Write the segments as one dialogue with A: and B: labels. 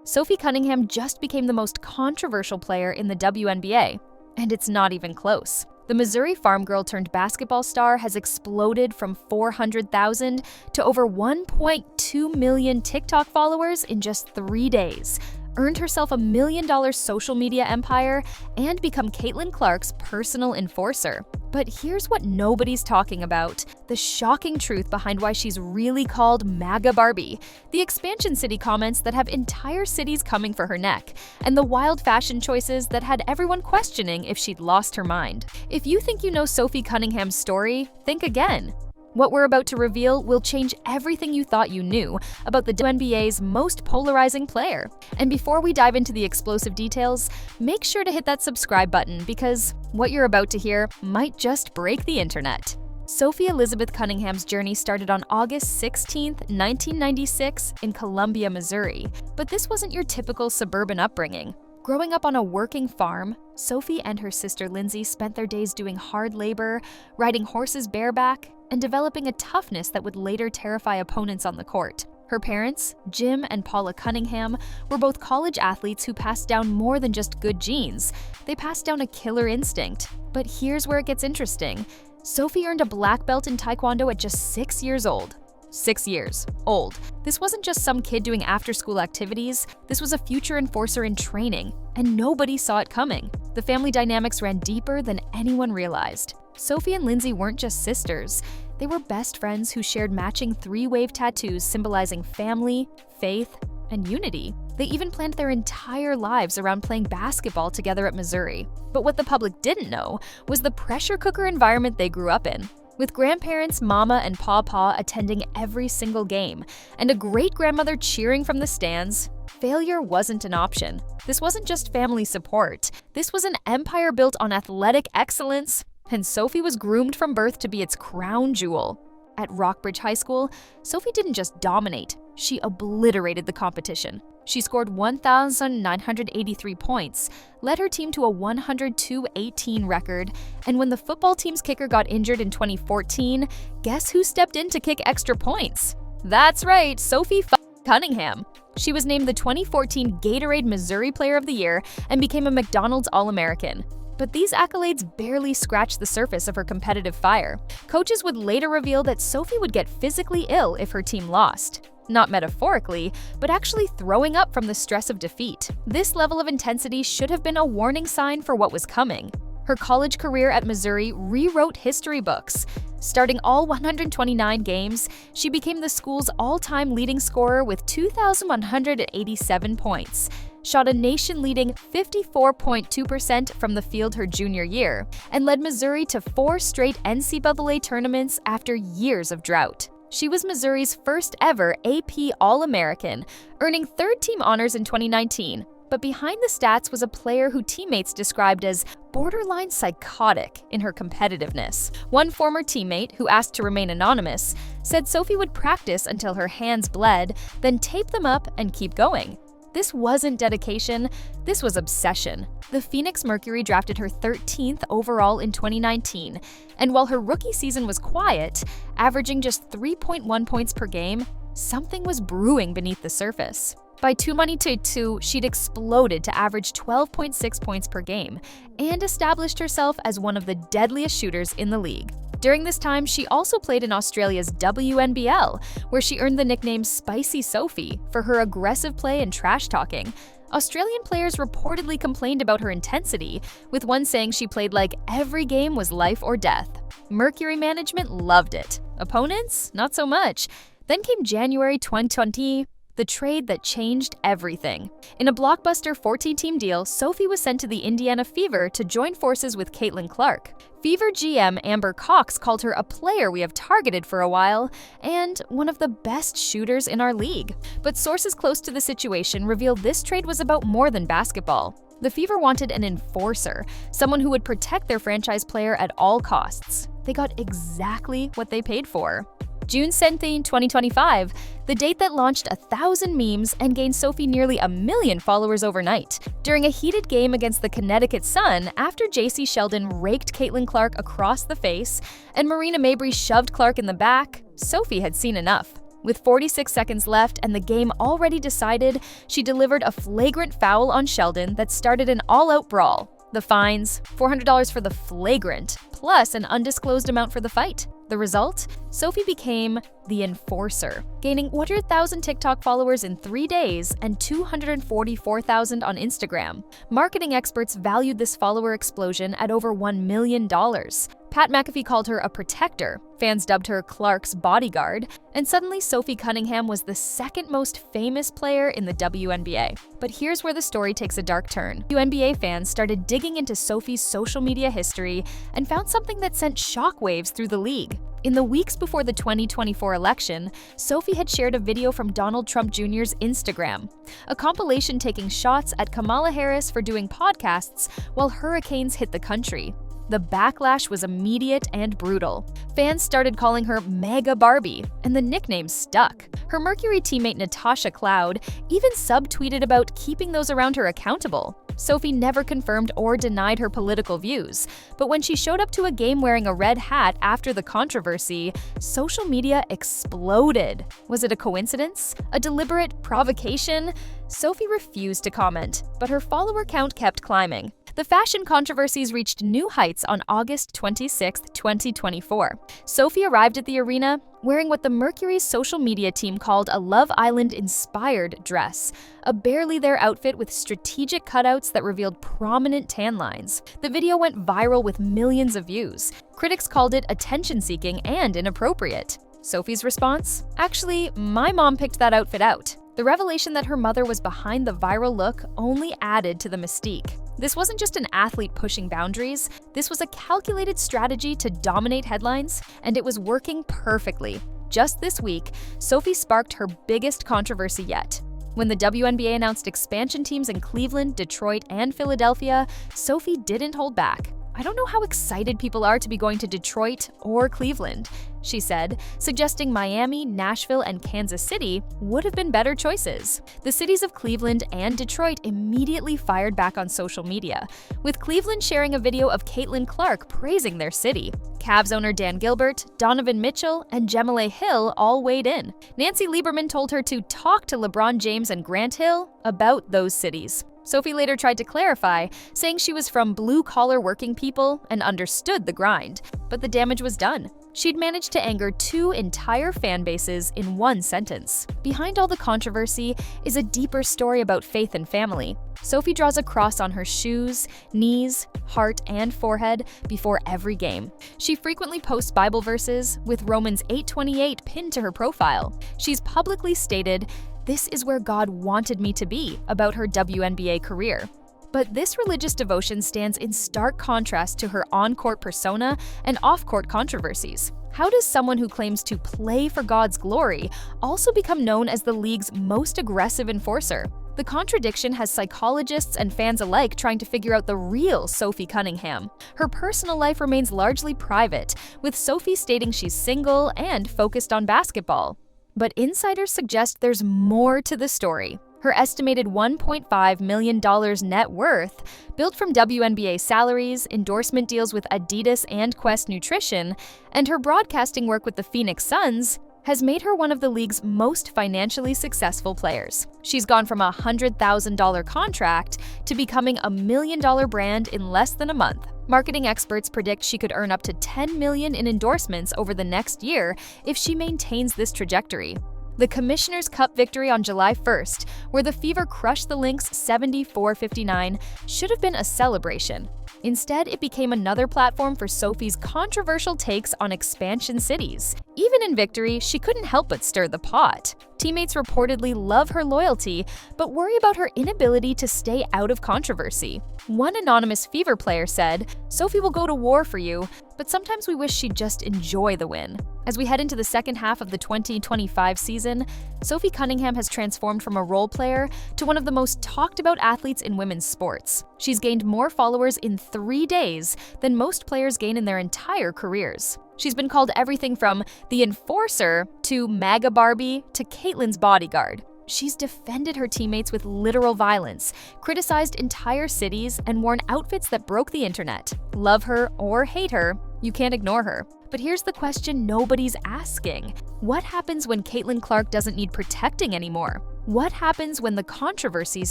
A: Sophie Cunningham just became the most controversial player in the WNBA, and it's not even close. The Missouri farm girl turned basketball star has exploded from 400,000 to over 1.2 million TikTok followers in just 3 days, earned herself a $1 million social media empire, and become Caitlin Clark's personal enforcer. But here's what nobody's talking about: the shocking truth behind why she's really called MAGA Barbie, the expansion city comments that have entire cities coming for her neck, and the wild fashion choices that had everyone questioning if she'd lost her mind. If you think you know Sophie Cunningham's story, think again. What we're about to reveal will change everything you thought you knew about the WNBA's most polarizing player. And before we dive into the explosive details, make sure to hit that subscribe button because what you're about to hear might just break the internet. Sophie Elizabeth Cunningham's journey started on August 16, 1996 in Columbia, Missouri. But this wasn't your typical suburban upbringing. Growing up on a working farm, Sophie and her sister Lindsay spent their days doing hard labor, riding horses bareback, and developing a toughness that would later terrify opponents on the court. Her parents, Jim and Paula Cunningham, were both college athletes who passed down more than just good genes. They passed down a killer instinct. But here's where it gets interesting. Sophie earned a black belt in Taekwondo at just 6 years old. 6 years old. This wasn't just some kid doing after-school activities. This was a future enforcer in training, and nobody saw it coming. The family dynamics ran deeper than anyone realized. Sophie and Lindsay weren't just sisters. They were best friends who shared matching 3-wave tattoos symbolizing family, faith, and unity. They even planned their entire lives around playing basketball together at Missouri. But what the public didn't know was the pressure cooker environment they grew up in. With grandparents, Mama and Pawpaw attending every single game, and a great-grandmother cheering from the stands, failure wasn't an option. This wasn't just family support. This was an empire built on athletic excellence, and Sophie was groomed from birth to be its crown jewel. At Rockbridge High School, Sophie didn't just dominate, she obliterated the competition. She scored 1,983 points, led her team to a 102-18 record, and when the football team's kicker got injured in 2014, guess who stepped in to kick extra points? That's right, Sophie Cunningham. She was named the 2014 Gatorade Missouri Player of the Year and became a McDonald's All-American. But these accolades barely scratched the surface of her competitive fire. Coaches would later reveal that Sophie would get physically ill if her team lost. Not metaphorically, but actually throwing up from the stress of defeat. This level of intensity should have been a warning sign for what was coming. Her college career at Missouri rewrote history books. Starting all 129 games, she became the school's all-time leading scorer with 2,187 points. Shot a nation-leading 54.2% from the field her junior year, and led Missouri to 4 straight NCAA tournaments after years of drought. She was Missouri's first ever AP All-American, earning third-team honors in 2019. But behind the stats was a player who teammates described as borderline psychotic in her competitiveness. One former teammate, who asked to remain anonymous, said Sophie would practice until her hands bled, then tape them up and keep going. This wasn't dedication, this was obsession. The Phoenix Mercury drafted her 13th overall in 2019, and while her rookie season was quiet, averaging just 3.1 points per game, something was brewing beneath the surface. By 2022, she'd exploded to average 12.6 points per game and established herself as one of the deadliest shooters in the league. During this time, she also played in Australia's WNBL, where she earned the nickname Spicy Sophie for her aggressive play and trash talking. Australian players reportedly complained about her intensity, with one saying she played like every game was life or death. Mercury management loved it. Opponents? Not so much. Then came January 2020. The trade that changed everything. In a blockbuster 14-team deal, Sophie was sent to the Indiana Fever to join forces with Caitlin Clark. Fever GM Amber Cox called her a player we have targeted for a while and one of the best shooters in our league. But sources close to the situation revealed this trade was about more than basketball. The Fever wanted an enforcer, someone who would protect their franchise player at all costs. They got exactly what they paid for. June 17, 2025, the date that launched 1,000 memes and gained Sophie nearly 1 million followers overnight. During a heated game against the Connecticut Sun, after J.C. Sheldon raked Caitlin Clark across the face and Marina Mabrey shoved Clark in the back, Sophie had seen enough. With 46 seconds left and the game already decided, she delivered a flagrant foul on Sheldon that started an all-out brawl. The fines, $400 for the flagrant, plus an undisclosed amount for the fight. The result? Sophie became the enforcer, gaining 100,000 TikTok followers in 3 days and 244,000 on Instagram. Marketing experts valued this follower explosion at over $1 million. Pat McAfee called her a protector, fans dubbed her Clark's bodyguard, and suddenly Sophie Cunningham was the second most famous player in the WNBA. But here's where the story takes a dark turn. WNBA fans started digging into Sophie's social media history and found something that sent shockwaves through the league. In the weeks before the 2024 election, Sophie had shared a video from Donald Trump Jr.'s Instagram, a compilation taking shots at Kamala Harris for doing podcasts while hurricanes hit the country. The backlash was immediate and brutal. Fans started calling her MAGA Barbie, and the nickname stuck. Her Mercury teammate Natasha Cloud even subtweeted about keeping those around her accountable. Sophie never confirmed or denied her political views, but when she showed up to a game wearing a red hat after the controversy, social media exploded. Was it a coincidence? A deliberate provocation? Sophie refused to comment, but her follower count kept climbing. The fashion controversies reached new heights on August 26, 2024. Sophie arrived at the arena wearing what the Mercury's social media team called a Love Island-inspired dress, a barely there outfit with strategic cutouts that revealed prominent tan lines. The video went viral with millions of views. Critics called it attention-seeking and inappropriate. Sophie's response? Actually, my mom picked that outfit out. The revelation that her mother was behind the viral look only added to the mystique. This wasn't just an athlete pushing boundaries, this was a calculated strategy to dominate headlines, and it was working perfectly. Just this week, Sophie sparked her biggest controversy yet. When the WNBA announced expansion teams in Cleveland, Detroit, and Philadelphia, Sophie didn't hold back. "I don't know how excited people are to be going to Detroit or Cleveland," she said, suggesting Miami, Nashville, and Kansas City would have been better choices. The cities of Cleveland and Detroit immediately fired back on social media, with Cleveland sharing a video of Caitlin Clark praising their city. Cavs owner Dan Gilbert, Donovan Mitchell, and Jemele Hill all weighed in. Nancy Lieberman told her to talk to LeBron James and Grant Hill about those cities. Sophie later tried to clarify, saying she was from blue-collar working people and understood the grind, but the damage was done. She'd managed to anger 2 entire fan bases in one sentence. Behind all the controversy is a deeper story about faith and family. Sophie draws a cross on her shoes, knees, heart, and forehead before every game. She frequently posts Bible verses, with Romans 8:28 pinned to her profile. She's publicly stated, "This is where God wanted me to be," about her WNBA career. But this religious devotion stands in stark contrast to her on-court persona and off-court controversies. How does someone who claims to play for God's glory also become known as the league's most aggressive enforcer? The contradiction has psychologists and fans alike trying to figure out the real Sophie Cunningham. Her personal life remains largely private, with Sophie stating she's single and focused on basketball. But insiders suggest there's more to the story. Her estimated $1.5 million net worth, built from WNBA salaries, endorsement deals with Adidas and Quest Nutrition, and her broadcasting work with the Phoenix Suns, has made her one of the league's most financially successful players. She's gone from a $100,000 contract to becoming a $1 million brand in less than a month. Marketing experts predict she could earn up to $10 million in endorsements over the next year if she maintains this trajectory. The Commissioner's Cup victory on July 1st, where the Fever crushed the Lynx 74-59, should have been a celebration. Instead, it became another platform for Sophie's controversial takes on expansion cities. Even in victory, she couldn't help but stir the pot. Teammates reportedly love her loyalty, but worry about her inability to stay out of controversy. One anonymous Fever player said, "Sophie will go to war for you, but sometimes we wish she'd just enjoy the win." As we head into the second half of the 2025 season, Sophie Cunningham has transformed from a role player to one of the most talked about athletes in women's sports. She's gained more followers in 3 days than most players gain in their entire careers. She's been called everything from the enforcer to MAGA Barbie to Caitlin's bodyguard. She's defended her teammates with literal violence, criticized entire cities, and worn outfits that broke the internet. Love her or hate her, You can't ignore her. But here's the question nobody's asking. What happens when Caitlin Clark doesn't need protecting anymore? What happens when the controversies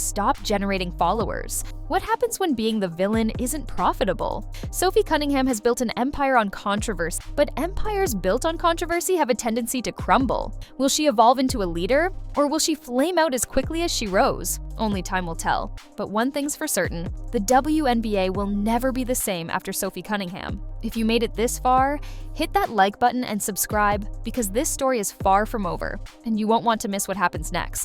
A: stop generating followers? What happens when being the villain isn't profitable? Sophie Cunningham has built an empire on controversy, but empires built on controversy have a tendency to crumble. Will she evolve into a leader, or will she flame out as quickly as she rose? Only time will tell. But one thing's for certain, the WNBA will never be the same after Sophie Cunningham. If you made it this far, hit that like button and subscribe, because this story is far from over, and you won't want to miss what happens next.